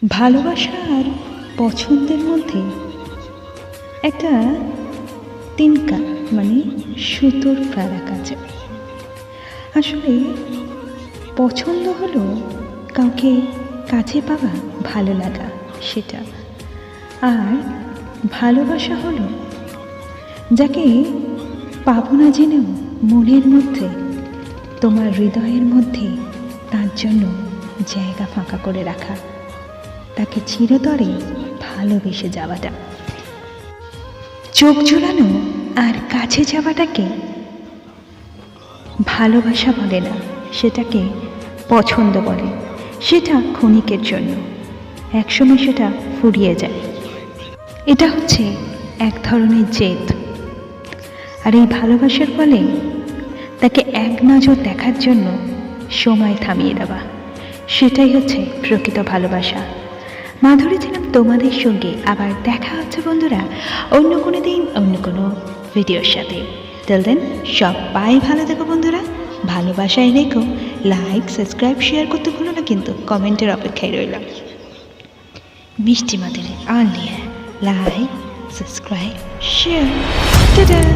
ভালোবাসা আর পছন্দের মধ্যে একটা তিনকা মানে সুতোর ফারাক আছে। আসলে পছন্দ হলো কাউকে কাছে পাওয়া, ভালো লাগা সেটা, আর ভালোবাসা হলো যাকে পাবো না জেনেও মনের মধ্যে, তোমার হৃদয়ের মধ্যে তার জন্য জায়গা ফাঁকা করে রাখা, তাকে চিরতরে ভালোবেসে যাওয়াটা। চোখ জোড়ানো আর কাছে যাওয়াটাকে ভালোবাসা বলে না, সেটাকে পছন্দ বলে। সেটা ক্ষণিকের জন্য, একসময় সেটা ফুরিয়ে যায়। এটা হচ্ছে এক ধরনের জেদ। আর এই ভালোবাসার ফলে তাকে এক নজর দেখার জন্য সময় থামিয়ে দেওয়া, সেটাই হচ্ছে প্রকৃত ভালোবাসা। মাধুরী ছিলাম তোমাদের সঙ্গে। আবার দেখা হচ্ছে বন্ধুরা অন্য কোনো দিন, অন্য কোনো ভিডিওর সাথে। টিল দেন সবাই ভালো থেকো বন্ধুরা, ভালোবাসায় রেখো। লাইক, সাবস্ক্রাইব, শেয়ার করতে ভুলো না কিন্তু। কমেন্টের অপেক্ষায় রইলাম। মিষ্টি Madhuri only like, subscribe, share. Tata.